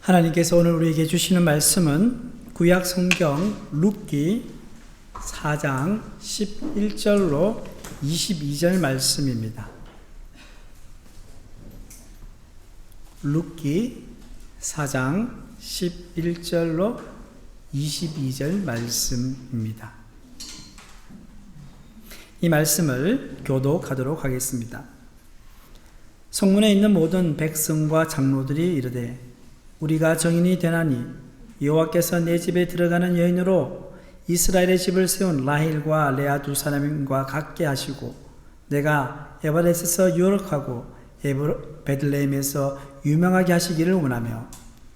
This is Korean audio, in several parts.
하나님께서 오늘 우리에게 주시는 말씀은 구약 성경 룻기 4장 11절로 22절 말씀입니다. 룻기 4장 11절로 22절 말씀입니다. 이 말씀을 교독하도록 하겠습니다. 성문에 있는 모든 백성과 장로들이 이르되 우리가 정인이 되나니 여호와께서 내 집에 들어가는 여인으로 이스라엘의 집을 세운 라헬과 레아 두 사람과 같게 하시고 내가 에바렛에서 유력하고 베들레헴에서 유명하게 하시기를 원하며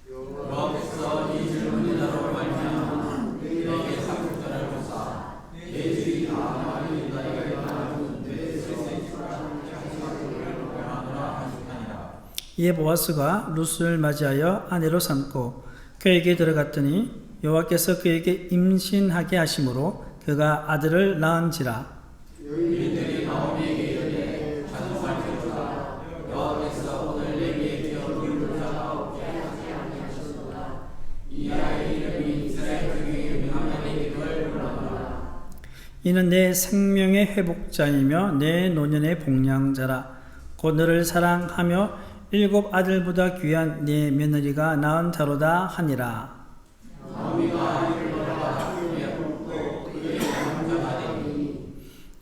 여호와께서 이 질문이라로 말미암아 너희에게 사국자라로사 내 주인 나만이 너희에게 나는 내 세세 출하는 장사를 하노라 하시니라. 이에 보아스가 룻을 맞이하여 아내로 삼고 그에게 들어갔더니 여호와께서 그에게 임신하게 하심으로 그가 아들을 낳은지라. 여인들이 나오미에게 이르되 찬송할지로다 여호와께서 오늘 내게 기업을 자라오게 하지 아니하셨도다. 이 아이의 이름이 이스라엘 중에 유명한 이름을 부르노라. 이는 내 생명의 회복자이며 내 노년의 복량자라. 곧 너를 사랑하며 7 아들보다 귀한 네 며느리가 낳은 자로다 하니라.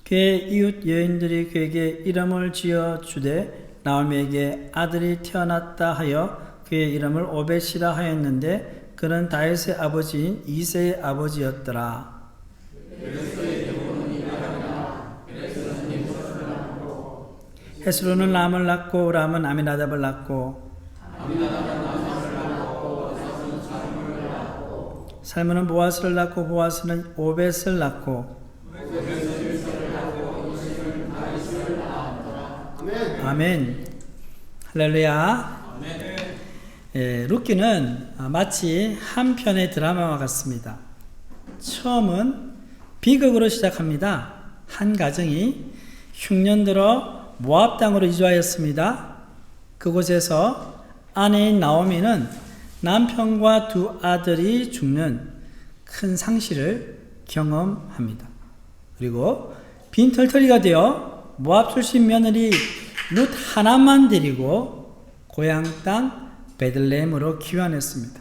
그의 이웃 여인들이 그에게 이름을 지어 주되 나오미에게 아들이 태어났다 하여 그의 이름을 오벳이라 하였는데 그는 다윗의 아버지인 이새의 아버지였더라. 헤스론은 람을 낳고 람은 아미나답을 낳고 살문은 보아스를 낳고 보아스는 오벳을 낳고 아멘. 할렐루야. 룻기는 마치 한 편의 드라마와 같습니다. 처음은 비극으로 시작합니다. 한 가정이 흉년 들어 모압 땅으로 이주하였습니다. 그곳에서 아내인 나오미는 남편과 2 아들이 죽는 큰 상실을 경험합니다. 그리고 빈털터리가 되어 모압 출신 며느리 룻 하나만 데리고 고향 땅 베들레헴으로 귀환했습니다.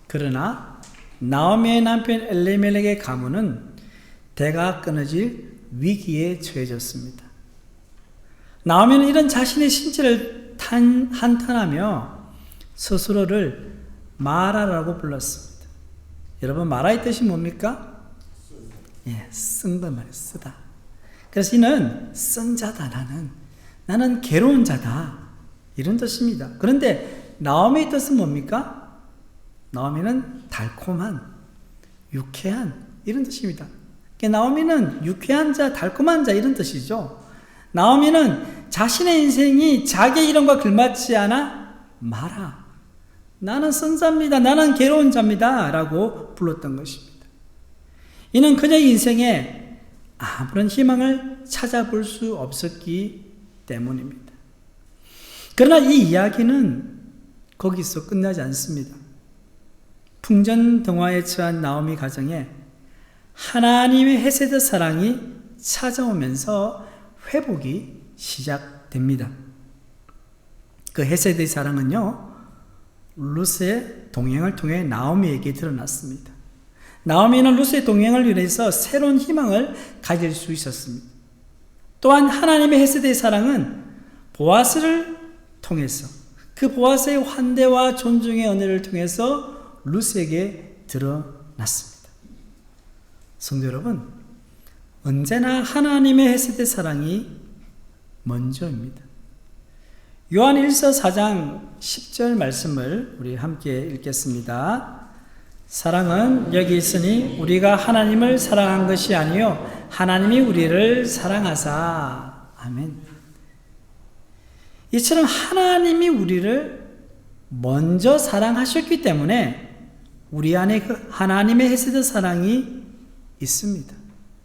그러나 나오미의 남편 엘리멜렉의 가문은 대가 끊어질 위기에 처해졌습니다. 나오미는 이런 자신의 신체를 한탄하며 스스로를 마라라고 불렀습니다. 여러분, 마라의 뜻이 뭡니까? 쓴 것 말이에요. 쓰다. 그래서 이는 쓴 자다. 나는 괴로운 자다. 이런 뜻입니다. 그런데 나오미의 뜻은 뭡니까? 나오미는 달콤한, 유쾌한 이런 뜻입니다. 나오미는 유쾌한 자, 달콤한 자 이런 뜻이죠. 나오미는 자신의 인생이 자기의 이름과 글맞지 않아 마라. 나는 쓴 자입니다. 나는 괴로운 자입니다. 라고 불렀던 것입니다. 이는 그녀의 인생에 아무런 희망을 찾아볼 수 없었기 때문입니다. 그러나 이 이야기는 거기서 끝나지 않습니다. 풍전등화에 처한 나오미 가정에 하나님의 헤세드 사랑이 찾아오면서 회복이 시작됩니다. 그 헤세드의 사랑은요, 룻의 동행을 통해 나오미에게 드러났습니다. 나오미는 룻의 동행을 위해서 새로운 희망을 가질 수 있었습니다. 또한 하나님의 헤세드의 사랑은 보아스를 통해서 그 보아스의 환대와 존중의 은혜를 통해서 룻에게 드러났습니다. 성도 여러분, 언제나 하나님의 헤세드 사랑이 먼저입니다. 요한 1서 4장 10절 말씀을 우리 함께 읽겠습니다. 사랑은 여기 있으니 우리가 하나님을 사랑한 것이 아니요 하나님이 우리를 사랑하사. 아멘. 이처럼 하나님이 우리를 먼저 사랑하셨기 때문에 우리 안에 그 하나님의 헤세드 사랑이 있습니다.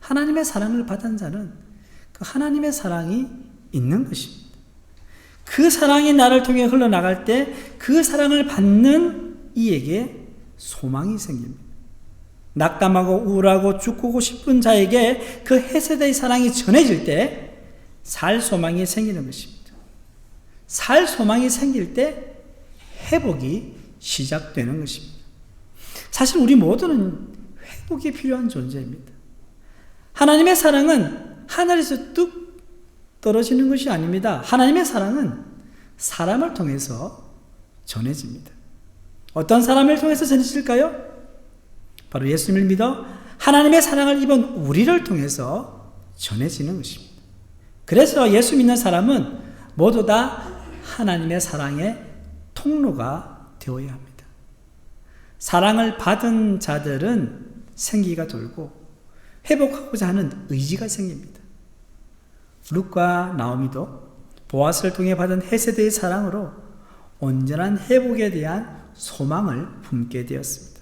하나님의 사랑을 받은 자는 그 하나님의 사랑이 있는 것입니다. 그 사랑이 나를 통해 흘러나갈 때 그 사랑을 받는 이에게 소망이 생깁니다. 낙담하고 우울하고 죽고 싶은 자에게 그 헤세드의 사랑이 전해질 때 살 소망이 생기는 것입니다. 살 소망이 생길 때 회복이 시작되는 것입니다. 사실 우리 모두는 회복이 필요한 존재입니다. 하나님의 사랑은 하늘에서 뚝 떨어지는 것이 아닙니다. 하나님의 사랑은 사람을 통해서 전해집니다. 어떤 사람을 통해서 전해질까요? 바로 예수님을 믿어 하나님의 사랑을 입은 우리를 통해서 전해지는 것입니다. 그래서 예수 믿는 사람은 모두 다 하나님의 사랑의 통로가 되어야 합니다. 사랑을 받은 자들은 생기가 돌고 회복하고자 하는 의지가 생깁니다. 룻과 나오미도 보아스를 통해 받은 헤세드의 사랑으로 온전한 회복에 대한 소망을 품게 되었습니다.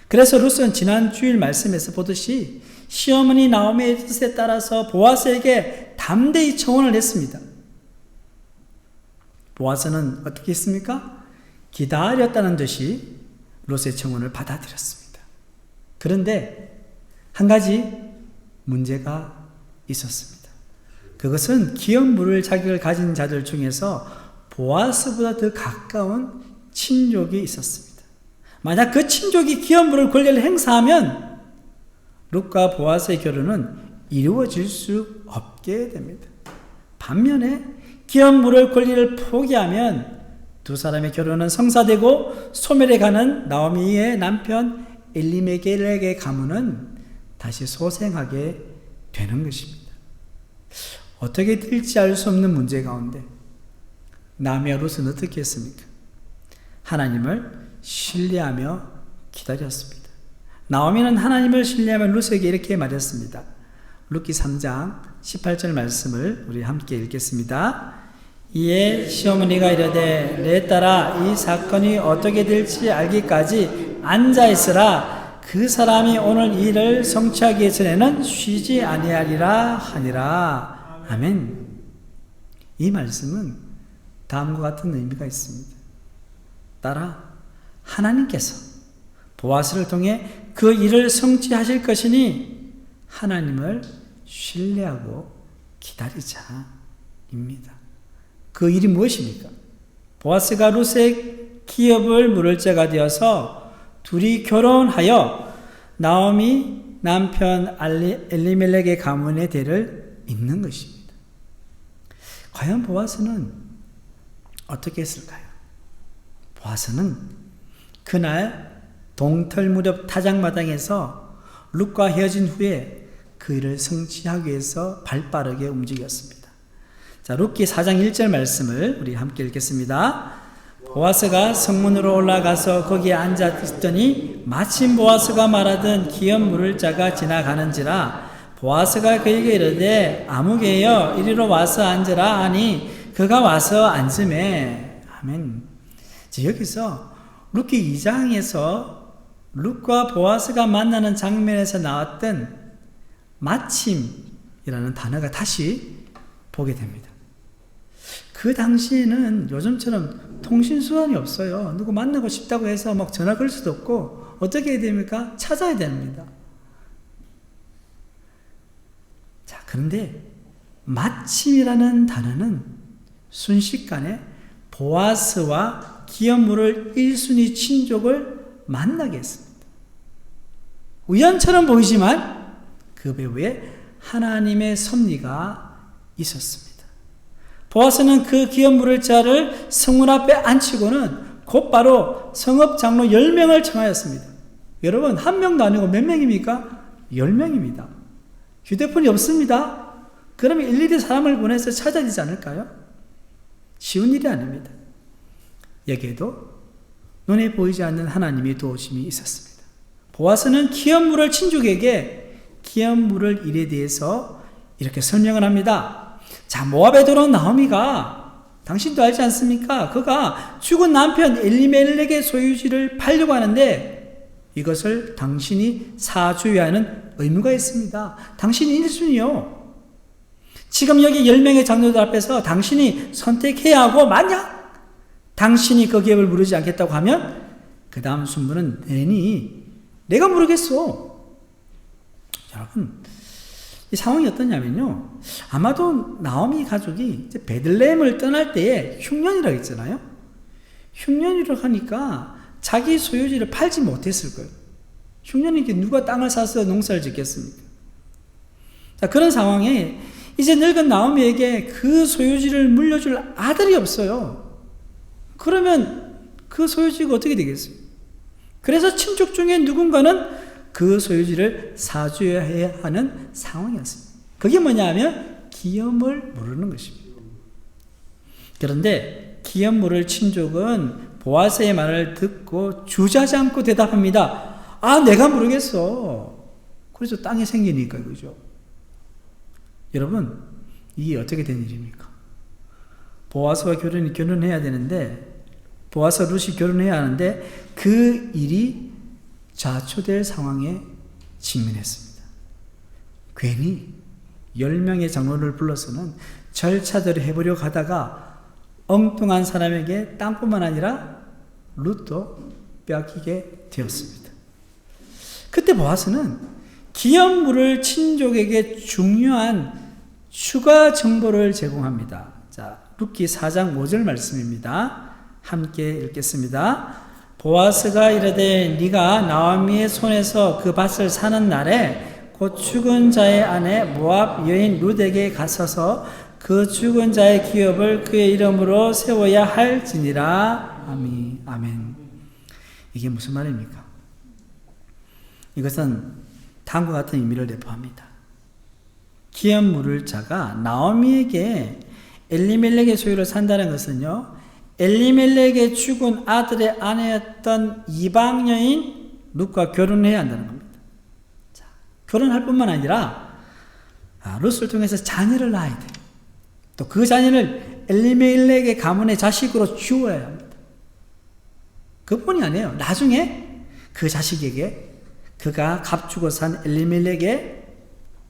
그래서 룻은 지난 주일 말씀에서 보듯이 시어머니 나오미의 뜻에 따라서 보아스에게 담대히 청혼을 했습니다. 보아스는 어떻게 했습니까? 기다렸다는 듯이 룻의 청혼을 받아들였습니다. 그런데 한 가지 문제가 있었습니다. 그것은 기업 물을 자격을 가진 자들 중에서 보아스보다 더 가까운 친족이 있었습니다. 만약 그 친족이 기업 물을 권리를 행사하면 룻과 보아스의 결혼은 이루어질 수 없게 됩니다. 반면에 기업 물을 권리를 포기하면 두 사람의 결혼은 성사되고 소멸해 가는 나오미의 남편 엘리멜렉의 가문은 다시 소생하게 되는 것입니다. 어떻게 될지 알 수 없는 문제 가운데 나오미와 룻은 어떻게 했습니까? 하나님을 신뢰하며 기다렸습니다. 나오미는 하나님을 신뢰하며 룻에게 이렇게 말했습니다. 룻기 3장 18절 말씀을 우리 함께 읽겠습니다. 이에 시어머니가 이르되 내 딸아 이 사건이 어떻게 될지 알기까지 앉아있으라. 그 사람이 오늘 이 일을 성취하기 전에는 쉬지 아니하리라 하니라. 아멘. 이 말씀은 다음과 같은 의미가 있습니다. 딸아, 하나님께서 보아스를 통해 그 일을 성취하실 것이니 하나님을 신뢰하고 기다리자입니다. 그 일이 무엇입니까? 보아스가 룻의 기업을 물을 자가 되어서 둘이 결혼하여 나오미 남편 엘리멜렉의 가문의 대를 잇는 것입니다. 과연 보아스는 어떻게 했을까요? 보아스는 그날 동틀 무렵 타작마당에서 룻과 헤어진 후에 그 일을 성취하기 위해서 발빠르게 움직였습니다. 자, 룻기 4장 1절 말씀을 우리 함께 읽겠습니다. 보아스가 성문으로 올라가서 거기에 앉아 있더니 마침 보아스가 말하던 기업 물을 자가 지나가는지라 보아스가 그에게 이르되 아무개여 이리로 와서 앉으라 하니 그가 와서 앉으매. 아멘. 자, 여기서 룻기 2장에서 룻과 보아스가 만나는 장면에서 나왔던 마침이라는 단어가 다시 보게 됩니다. 그 당시에는 요즘처럼 통신수단이 없어요. 누구 만나고 싶다고 해서 막 전화 걸 수도 없고 어떻게 해야 됩니까? 찾아야 됩니다. 자, 그런데 마침이라는 단어는 순식간에 보아스와 기업 물을 1순위 친족을 만나게 했습니다. 우연처럼 보이지만 그 배후에 하나님의 섭리가 있었습니다. 보아스는 그 기업 물을 자를 성문 앞에 앉히고는 곧바로 성읍 장로 10명을 청하였습니다. 여러분, 한 명도 아니고 몇 명입니까? 10명입니다. 휴대폰이 없습니다. 그러면 일일이 사람을 보내서 찾아야 되지 않을까요? 쉬운 일이 아닙니다. 여기에도 눈에 보이지 않는 하나님의 도우심이 있었습니다. 보아스는 기업 물을 친족에게 기업 물을 일에 대해서 이렇게 설명을 합니다. 자, 모압에 들어온 나오미가 당신도 알지 않습니까? 그가 죽은 남편 엘리멜렉의 소유지를 팔려고 하는데 이것을 당신이 사줘야 하는 의무가 있습니다. 당신이 1순위요. 지금 여기 10명의 장로들 앞에서 당신이 선택해야 하고 만약 당신이 그 기업을 무르지 않겠다고 하면 그 다음 순번은 내가 모르겠어. 여러분, 이 상황이 어떠냐면요. 아마도 나오미 가족이 이제 베들레헴을 떠날 때에 흉년이라고 했잖아요. 흉년이라고 하니까 자기 소유지를 팔지 못했을 거예요. 흉년이니까 누가 땅을 사서 농사를 짓겠습니까? 자, 그런 상황에 이제 늙은 나오미에게 그 소유지를 물려줄 아들이 없어요. 그러면 그 소유지가 어떻게 되겠어요? 그래서 친족 중에 누군가는 그 소유지를 사줘야 하는 상황이었습니다. 그게 뭐냐면 기업을 모르는 것입니다. 그런데 기업 모를 친족은 보아스의 말을 듣고 주저하지 않고 대답합니다. 아, 내가 모르겠어. 그래서 땅이 생기니까, 그죠? 여러분, 이게 어떻게 된 일입니까? 보아스와 결혼해야 되는데, 보아스와 룻이 결혼해야 하는데, 그 일이 좌초될 상황에 직면했습니다. 괜히 10명의 장로를 불러서는 절차대로 해보려고 하다가 엉뚱한 사람에게 땅뿐만 아니라 룻도 빼앗기게 되었습니다. 그때 보아스는 기업 물을 친족에게 중요한 추가 정보를 제공합니다. 자, 룻기 4장 5절 말씀입니다. 함께 읽겠습니다. 보아스가 이르되 네가 나오미의 손에서 그 밭을 사는 날에 곧 죽은 자의 아내 모압 여인 룻에게 가서서 그 죽은 자의 기업을 그의 이름으로 세워야 할지니라. 아멘. 이게 무슨 말입니까? 이것은 다음과 같은 의미를 내포합니다. 기업 물을 자가 나오미에게 엘리멜렉의 소유를 산다는 것은요, 엘리멜렉의 죽은 아들의 아내였던 이방 여인 룻과 결혼해야 한다는 겁니다. 자, 결혼할 뿐만 아니라 룻을 통해서 자녀를 낳아야 돼요. 또 그 자녀를 엘리멜렉의 가문의 자식으로 주어야 합니다. 그뿐이 아니에요. 나중에 그 자식에게 그가 값주고 산 엘리멜렉의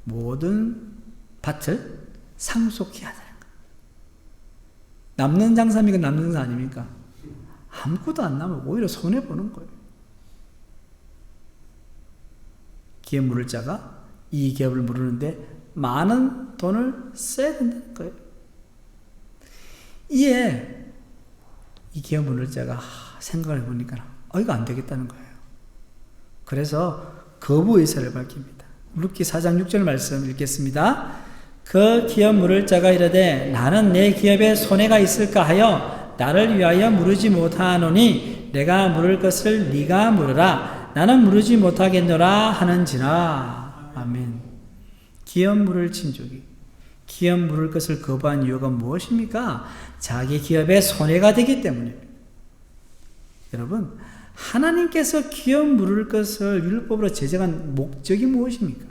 모든 밭을 상속해야 되는 거예요. 남는 장사입니까? 남는 장사 아닙니까? 아무것도 안 남으면 오히려 손해보는 거예요. 기업 물을 자가 이 기업을 물으는데 많은 돈을 써야 된다는 거예요. 이에 이 기업 물을 자가 생각을 해보니까 이거 안 되겠다는 거예요. 그래서 거부 의사를 밝힙니다. 룻기 4장 6절 말씀 읽겠습니다. 그 기업 물을 자가 이르되 나는 내 기업에 손해가 있을까 하여 나를 위하여 물으지 못하노니 내가 물을 것을 네가 물으라. 나는 물으지 못하겠노라 하는지라. 아멘. 기업 물을 친족이 기업 물을 것을 거부한 이유가 무엇입니까? 자기 기업에 손해가 되기 때문입니다. 여러분, 하나님께서 기업 물을 것을 율법으로 제정한 목적이 무엇입니까?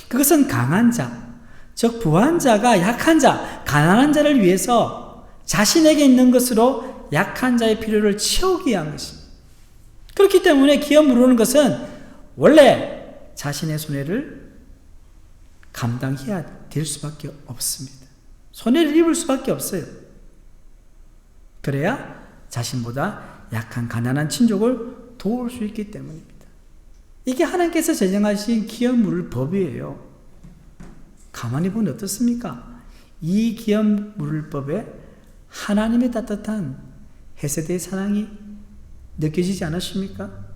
그것은 강한 자, 즉 부한 자가 약한 자, 가난한 자를 위해서 자신에게 있는 것으로 약한 자의 필요를 채우기 위한 것입니다. 그렇기 때문에 기업 물으는 것은 원래 자신의 손해를 감당해야 될 수밖에 없습니다. 손해를 입을 수밖에 없어요. 그래야 자신보다 약한 가난한 친족을 도울 수 있기 때문입니다. 이게 하나님께서 제정하신 기업 물을 법이에요. 가만히 보면 어떻습니까? 이 기업 물을 법에 하나님의 따뜻한 헤세드의 사랑이 느껴지지 않으십니까?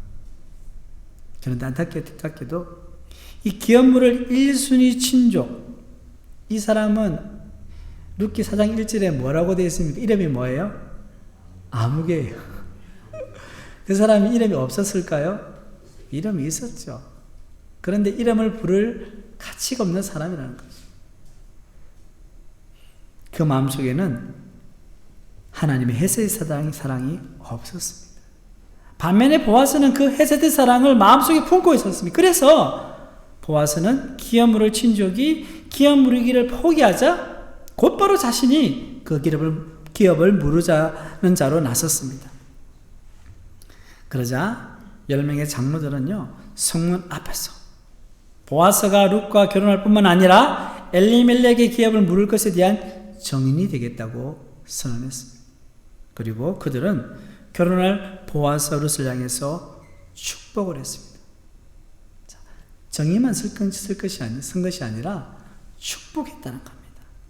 그런데 안타깝게도 이 기업 물을 1순위 친족, 이 사람은 룻기 4장 1절에 뭐라고 되어 있습니까? 이름이 뭐예요? 아무개예요. 그 사람이 이름이 없었을까요? 이름이 있었죠. 그런데 이름을 부를 가치가 없는 사람이라는 거죠. 그 마음속에는 하나님의 헤세드 사랑이 없었습니다. 반면에 보아스는 그 헤세드 사랑을 마음속에 품고 있었습니다. 그래서 보아스는 기업 물을 친족이 기업 물기를 포기하자 곧바로 자신이 그 기업을 무르자는 자로 나섰습니다. 그러자 10명의 장로들은요, 성문 앞에서 보아스가 룻과 결혼할 뿐만 아니라 엘리멜렉의 기업을 물을 것에 대한 정인이 되겠다고 선언했습니다. 그리고 그들은 결혼할 보아스 룻을 향해서 축복을 했습니다. 자, 정의만 쓴 것이 아니라 축복했다는 겁니다.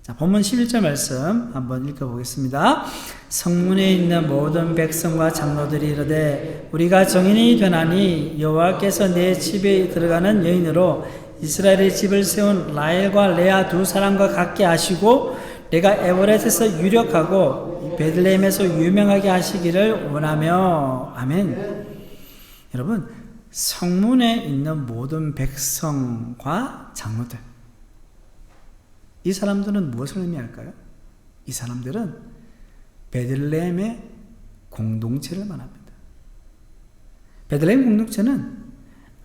자, 본문 11절 말씀 한번 읽어보겠습니다. 성문에 있는 모든 백성과 장로들이 이르되 우리가 정인이 되나니 여호와께서 내 집에 들어가는 여인으로 이스라엘의 집을 세운 라헬과 레아 두 사람과 같게 하시고 내가 에브렛에서 유력하고 베들레헴에서 유명하게 하시기를 원하며 아멘. 여러분, 성문에 있는 모든 백성과 장로들, 이 사람들은 무엇을 의미할까요? 이 사람들은 베들레헴의 공동체를 말합니다. 베들레헴 공동체는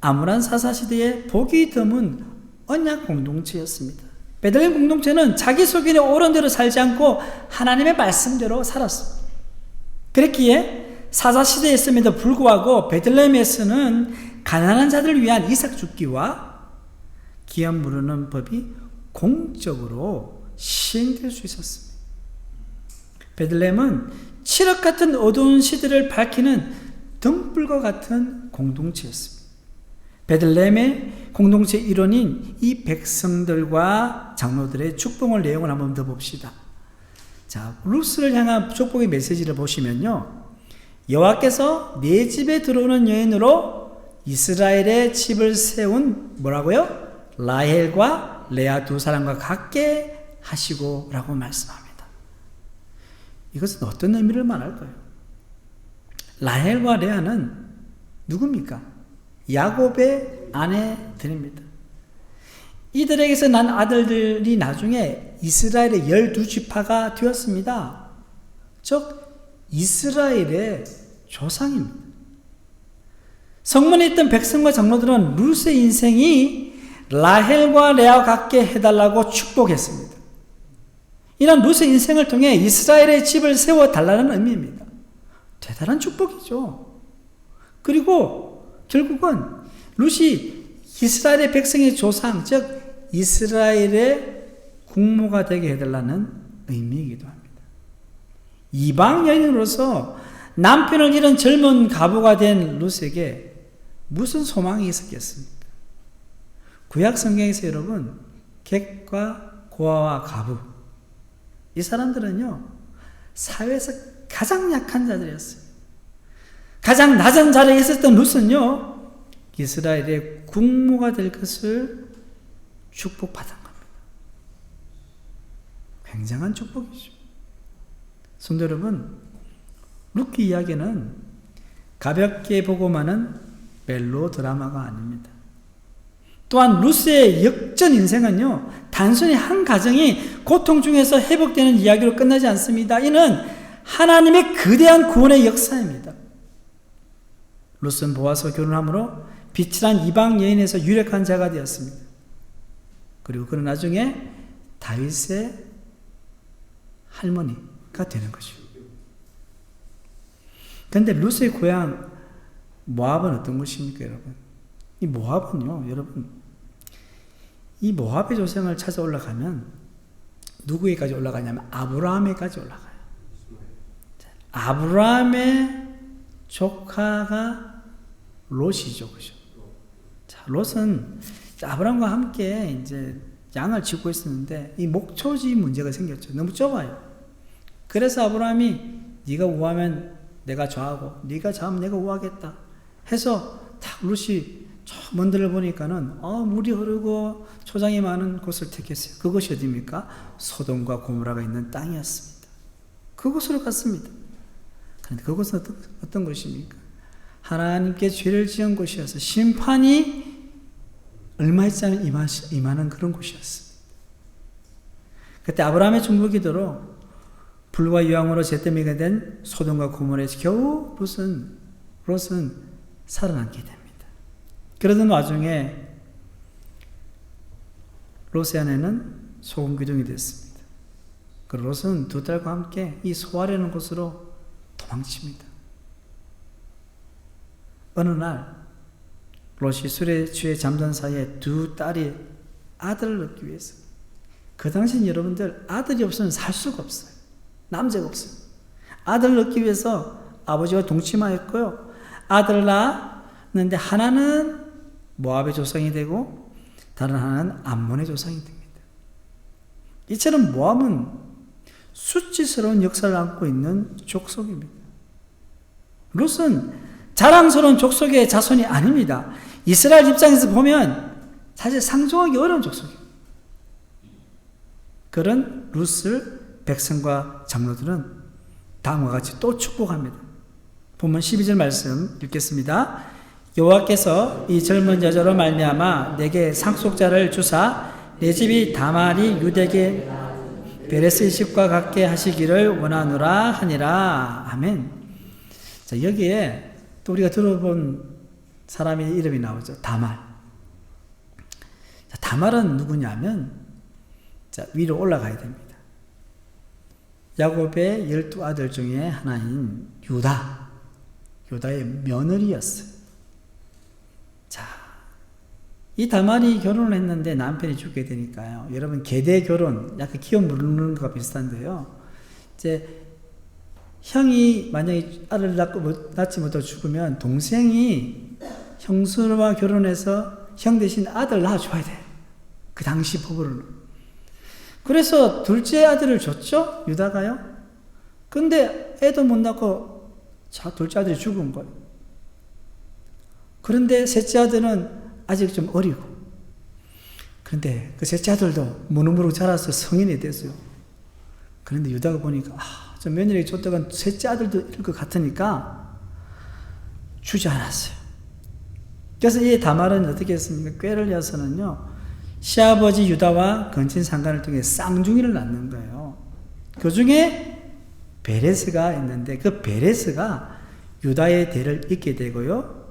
아므란 사사시대의 복이 드문 언약 공동체였습니다. 베들레헴 공동체는 자기 속인의 옳은 대로 살지 않고 하나님의 말씀대로 살았습니다. 그랬기에 사사시대였음에도 불구하고 베들레헴에서는 가난한 자들을 위한 이삭 죽기와 기업 무르는 법이 공적으로 시행될 수 있었습니다. 베들레헴은 칠흑 같은 어두운 시대를 밝히는 등불과 같은 공동체였습니다. 베들레헴의 공동체 일원인 이 백성들과 장로들의 축복의 내용을 한번 더 봅시다. 자, 룻을 향한 축복의 메시지를 보시면요, 여호와께서 내 집에 들어오는 여인으로 이스라엘의 집을 세운 뭐라고요? 라헬과 레아 두 사람과 같게 하시고 라고 말씀합니다. 이것은 어떤 의미를 말할까요? 라헬과 레아는 누굽니까? 야곱의 아내들입니다. 이들에게서 난 아들들이 나중에 이스라엘의 12지파가 되었습니다. 즉 이스라엘의 조상입니다. 성문에 있던 백성과 장로들은 룻의 인생이 라헬과 레아와 같게 해달라고 축복했습니다. 이런 룻의 인생을 통해 이스라엘의 집을 세워달라는 의미입니다. 대단한 축복이죠. 그리고 결국은 룻이 이스라엘의 백성의 조상, 즉 이스라엘의 국모가 되게 해달라는 의미이기도 합니다. 이방 여인으로서 남편을 잃은 젊은 가부가 된 룻에게 무슨 소망이 있었겠습니까? 구약 성경에서 여러분, 객과 고아와 가부, 이 사람들은요 사회에서 가장 약한 자들이었어요. 가장 낮은 자리에 있었던 룻은요 이스라엘의 국모가 될 것을 축복받은 겁니다. 굉장한 축복이죠. 성도 여러분, 룻기 이야기는 가볍게 보고만은 멜로 드라마가 아닙니다. 또한 룻의 역전 인생은요 단순히 한 가정이 고통 중에서 회복되는 이야기로 끝나지 않습니다. 이는 하나님의 거대한 구원의 역사입니다. 룻은 보아스와 결혼함으로 비칠한 이방 여인에서 유력한 자가 되었습니다. 그리고 그는 나중에 다윗의 할머니가 되는 것이죠. 그런데 룻의 고향 모압은 어떤 곳입니까, 여러분? 이 모압은요, 여러분, 이 모압의 조상을 찾아 올라가면 누구에까지 올라가냐면 아브라함에까지 올라가요. 아브라함의 조카가 롯이죠, 그죠? 자, 롯은 아브라함과 함께 이제 양을 짓고 있었는데 이 목초지 문제가 생겼죠. 너무 좁아요. 그래서 아브라함이 네가 우하면 내가 좌하고 네가 좌하면 내가 우하겠다 해서 딱 롯이 저 먼 데를 보니까는 물이 흐르고 초장이 많은 곳을 택했어요. 그것이 어디입니까? 소돔과 고모라가 있는 땅이었습니다. 그곳으로 갔습니다. 그런데 그곳은 어떤 곳입니까? 하나님께 죄를 지은 곳이어서 심판이 얼마 있지 않은 임하는 그런 곳이었습니다. 그때 아브라함의 중보기도로 불과 유황으로 잿더미가 된 소돔과 고모라에서 겨우 롯은 살아남게 됩니다. 그러던 와중에 롯의 아내는 소금 기둥이 됐습니다. 그 롯은 두 딸과 함께 이 소아라는 곳으로 도망칩니다. 어느 날 롯이 술에 취해 잠든 사이에 두 딸이 아들을 얻기 위해서 그 당시엔 여러분들 아들이 없으면 살 수가 없어요. 남자가 없어요. 아들을 얻기 위해서 아버지와 동침하였고요. 아들을 낳았는데 하나는 모압의 조상이 되고 다른 하나는 암몬의 조상이 됩니다. 이처럼 모압은 수치스러운 역사를 안고 있는 족속입니다. 룻은 자랑스러운 족속의 자손이 아닙니다. 이스라엘 입장에서 보면 사실 상종하기 어려운 족속이에요. 그런 룻을 백성과 장로들은 다음과 같이 또 축복합니다. 본문 12절 말씀 읽겠습니다. 여호와께서 이 젊은 여자로 말미암아 내게 상속자를 주사 내 집이 다말이 유대계 베레스의 집과 같게 하시기를 원하노라 하니라. 아멘. 자, 여기에 또 우리가 들어본 사람의 이름이 나오죠. 다말. 자, 다말은 누구냐면, 자, 위로 올라가야 됩니다. 야곱의 12아들 중에 하나인 유다. 유다의 며느리였어요. 자, 이 다말이 결혼을 했는데 남편이 죽게 되니까요. 여러분, 계대 결혼, 약간 기업 물르는 것과 비슷한데요. 이제, 형이 만약에 아들을 낳지 못하고 죽으면 동생이 형수와 결혼해서 형 대신 아들 낳아줘야 돼요. 그 당시 법으로는. 그래서 둘째 아들을 줬죠? 유다가요. 근데 애도 못 낳고 둘째 아들이 죽은 거예요. 그런데 셋째 아들은 아직 좀 어리고. 그런데 그 셋째 아들도 무능무능 자라서 성인이 됐어요. 그런데 유다가 보니까 저 며느리가 줬다간 셋째 아들도 이럴 것 같으니까 주지 않았어요. 그래서 이 다말은 어떻게 했습니까? 꾀를 이어서는요, 시아버지 유다와 근친 상간을 통해 쌍둥이를 낳는 거예요. 그 중에 베레스가 있는데 그 베레스가 유다의 대를 잇게 되고요.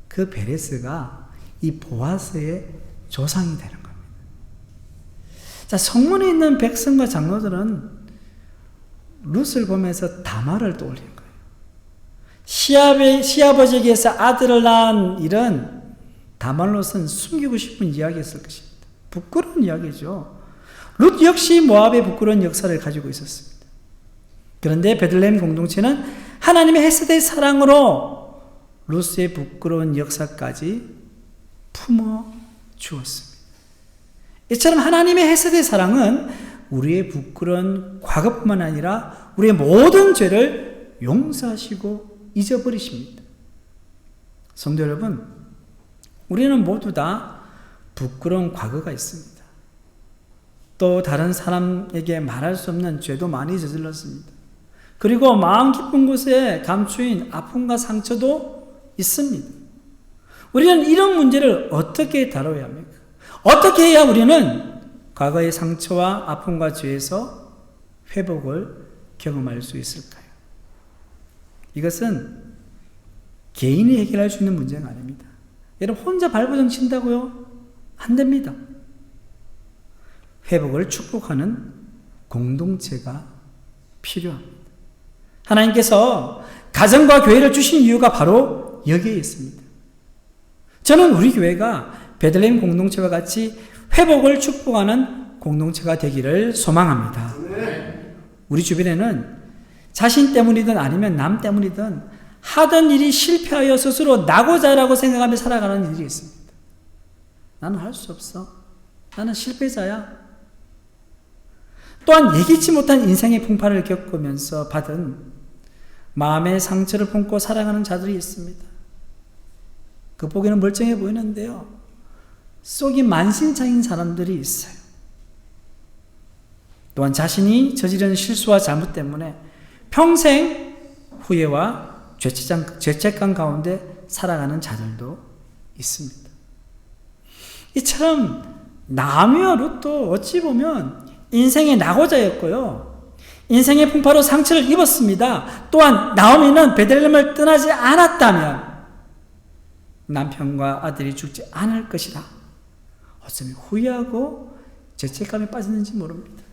그 베레스가 이 보아스의 조상이 되는 겁니다. 자, 성문에 있는 백성과 장로들은 룻을 보면서 다말을 떠올린 거예요. 시아버지에게서 아들을 낳은 일은 다말로서는 숨기고 싶은 이야기였을 것입니다. 부끄러운 이야기죠. 룻 역시 모압의 부끄러운 역사를 가지고 있었습니다. 그런데 베들레헴 공동체는 하나님의 헤세드의 사랑으로 룻의 부끄러운 역사까지 품어 주었습니다. 이처럼 하나님의 헤세드의 사랑은 우리의 부끄러운 과거뿐만 아니라 우리의 모든 죄를 용서하시고 잊어버리십니다. 성도 여러분, 우리는 모두 다 부끄러운 과거가 있습니다. 또 다른 사람에게 말할 수 없는 죄도 많이 저질렀습니다. 그리고 마음 깊은 곳에 감추인 아픔과 상처도 있습니다. 우리는 이런 문제를 어떻게 다뤄야 합니까? 어떻게 해야 우리는 과거의 상처와 아픔과 죄에서 회복을 경험할 수 있을까요? 이것은 개인이 해결할 수 있는 문제가 아닙니다. 여러분 혼자 발버둥 친다고요? 안 됩니다. 회복을 축복하는 공동체가 필요합니다. 하나님께서 가정과 교회를 주신 이유가 바로 여기에 있습니다. 저는 우리 교회가 베들레헴 공동체와 같이 회복을 축복하는 공동체가 되기를 소망합니다. 우리 주변에는 자신 때문이든 아니면 남 때문이든 하던 일이 실패하여 스스로 나고 자라고 생각하며 살아가는 일이 있습니다. 나는 할 수 없어. 나는 실패자야. 또한 예기치 못한 인생의 풍파를 겪으면서 받은 마음의 상처를 품고 살아가는 자들이 있습니다. 겉보기는 멀쩡해 보이는데요, 속이 만신창인 사람들이 있어요. 또한 자신이 저지른 실수와 잘못 때문에 평생 후회와 죄책감 가운데 살아가는 자들도 있습니다. 이처럼 나미와 룻도 어찌 보면 인생의 낙오자였고요, 인생의 풍파로 상처를 입었습니다. 또한 나오미는 베들레헴을 떠나지 않았다면 남편과 아들이 죽지 않을 것이다. 어쩌면 후회하고 죄책감에 빠졌는지 모릅니다.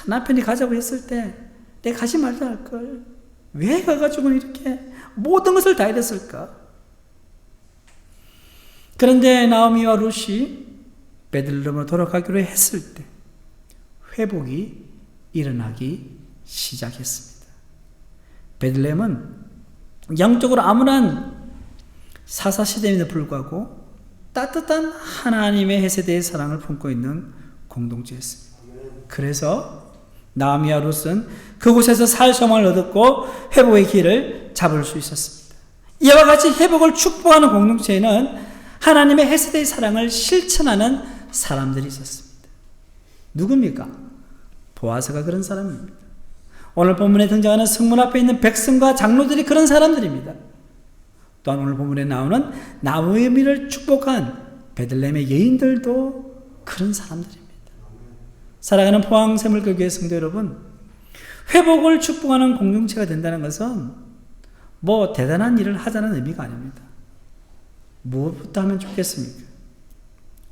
남편이 가자고 했을 때 내가 가지 말자 할걸. 왜 가가지고는 이렇게 모든 것을 다 잃었을까? 그런데 나오미와 룻이 베들레헴으로 돌아가기로 했을 때 회복이 일어나기 시작했습니다. 베들레헴은 영적으로 암울한 사사시대임에도 불구하고 따뜻한 하나님의 헤세대의 사랑을 품고 있는 공동체였습니다. 그래서 나오미와 룻은 그곳에서 살 소망을 얻었고 회복의 길을 잡을 수 있었습니다. 이와 같이 회복을 축복하는 공동체에는 하나님의 헤세대의 사랑을 실천하는 사람들이 있었습니다. 누굽니까? 보아스가 그런 사람입니다. 오늘 본문에 등장하는 성문 앞에 있는 백성과 장로들이 그런 사람들입니다. 또한 오늘 본문에 나오는 나오미를 축복한 베들레헴의 여인들도 그런 사람들입니다. 사랑하는 포항샘물교회 성도 여러분, 회복을 축복하는 공동체가 된다는 것은 뭐 대단한 일을 하자는 의미가 아닙니다. 무엇부터 하면 좋겠습니까?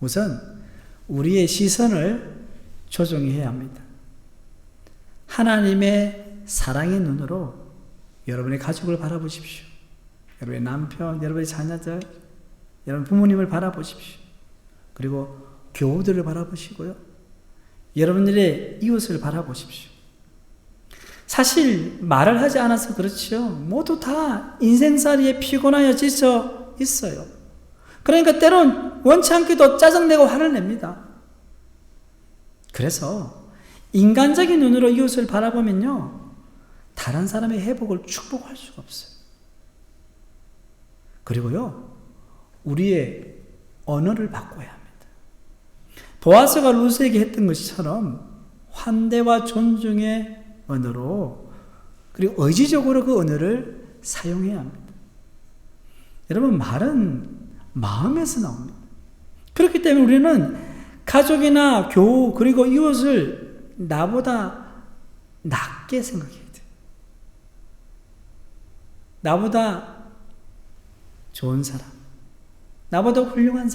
우선 우리의 시선을 조정해야 합니다. 하나님의 사랑의 눈으로 여러분의 가족을 바라보십시오. 여러분의 남편, 여러분의 자녀들, 여러분 부모님을 바라보십시오. 그리고 교우들을 바라보시고요. 여러분들의 이웃을 바라보십시오. 사실 말을 하지 않아서 그렇지요. 모두 다 인생살이에 피곤하여 지쳐 있어요. 그러니까 때론 원치 않게도 짜증내고 화를 냅니다. 그래서 인간적인 눈으로 이웃을 바라보면요, 다른 사람의 회복을 축복할 수가 없어요. 그리고요, 우리의 언어를 바꿔야 합니다. 보아스가 룻에게 했던 것처럼 환대와 존중의 언어로, 그리고 의지적으로 그 언어를 사용해야 합니다. 여러분, 말은 마음에서 나옵니다. 그렇기 때문에 우리는 가족이나 교우 그리고 이웃을 나보다 낮게 생각해야 돼요. 나보다 좋은 사람, 나보다 훌륭한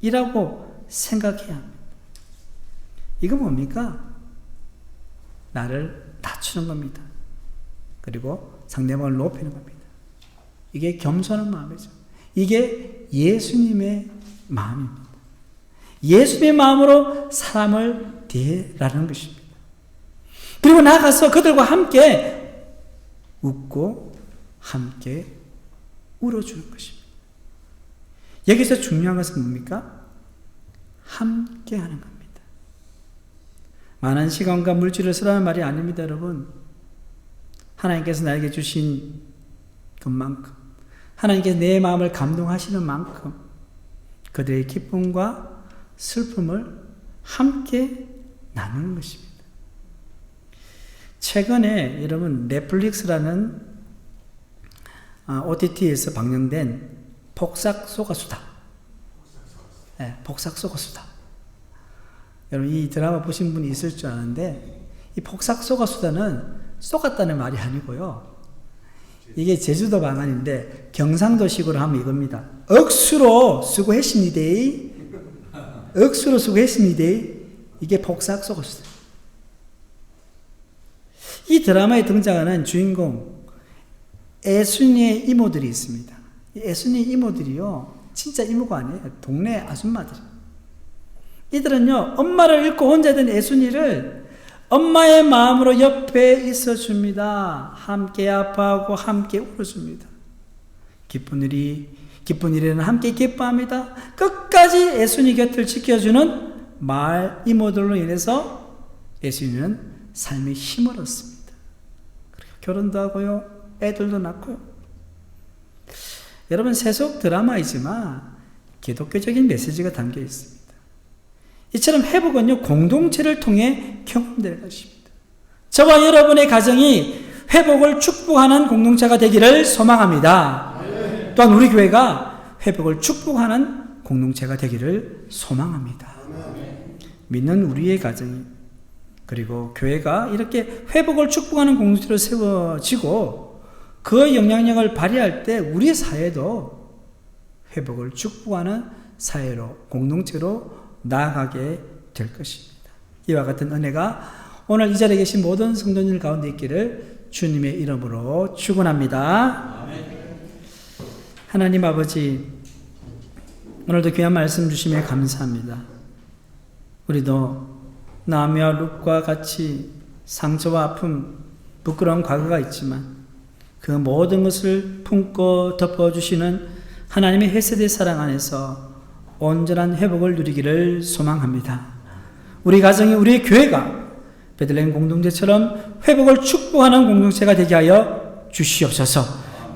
사람이라고 생각해야 합니다. 이거 뭡니까? 나를 낮추는 겁니다. 그리고 상대방을 높이는 겁니다. 이게 겸손한 마음이죠. 이게 예수님의 마음입니다. 예수님의 마음으로 사람을 대하라는 것입니다. 그리고 나가서 그들과 함께 웃고 함께 울어주는 것입니다. 여기서 중요한 것은 뭡니까? 함께 하는 겁니다. 많은 시간과 물질을 쓰라는 말이 아닙니다, 여러분. 하나님께서 나에게 주신 것만큼, 하나님께서 내 마음을 감동하시는 만큼 그들의 기쁨과 슬픔을 함께 나누는 것입니다. 최근에 여러분 넷플릭스라는 OTT에서 방영된 폭삭소가수다. 네, 폭삭소가수다. 여러분 이 드라마 보신 분이 있을 줄 아는데, 이 폭삭소가수다는 쏘갔다는 말이 아니고요. 이게 제주도 방언인데 경상도식으로 하면 이겁니다. 억수로 수고했습니다. 억수로 수고했습니다. 이게 폭삭소가수다. 이 드라마에 등장하는 주인공 애순이의 이모들이 있습니다. 이 애순이의 이모들이요, 진짜 이모가 아니에요. 동네 아줌마들. 이들은요, 엄마를 잃고 혼자 된 애순이를 엄마의 마음으로 옆에 있어줍니다. 함께 아파하고 함께 울어줍니다. 기쁜 일에는 함께 기뻐합니다. 끝까지 애순이 곁을 지켜주는 말 이모들로 인해서 애순이는 삶의 힘을 얻습니다. 결혼도 하고요, 애들도 낳고요. 여러분, 세속 드라마이지만 기독교적인 메시지가 담겨 있습니다. 이처럼 회복은요, 공동체를 통해 경험될 것입니다. 저와 여러분의 가정이 회복을 축복하는 공동체가 되기를 소망합니다. 또한 우리 교회가 회복을 축복하는 공동체가 되기를 소망합니다. 믿는 우리의 가정이, 그리고 교회가 이렇게 회복을 축복하는 공동체로 세워지고 그 영향력을 발휘할 때 우리 사회도 회복을 축복하는 사회로, 공동체로 나아가게 될 것입니다. 이와 같은 은혜가 오늘 이 자리에 계신 모든 성도님들 가운데 있기를 주님의 이름으로 축원합니다. 아멘. 하나님 아버지, 오늘도 귀한 말씀 주심에 감사합니다. 우리도 나미와 룻과 같이 상처와 아픔, 부끄러운 과거가 있지만 그 모든 것을 품고 덮어주시는 하나님의 헤세드의 사랑 안에서 온전한 회복을 누리기를 소망합니다. 우리 가정이, 우리 교회가 베들레헴 공동체처럼 회복을 축복하는 공동체가 되게 하여 주시옵소서.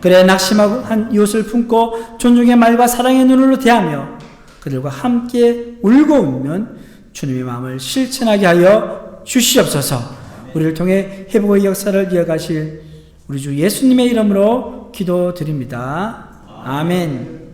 그래 낙심하고 한 이웃을 품고 존중의 말과 사랑의 눈으로 대하며 그들과 함께 울고 웃는 주님의 마음을 실천하게 하여 주시옵소서. 우리를 통해 회복의 역사를 이어가실 우리 주 예수님의 이름으로 기도드립니다. 아멘.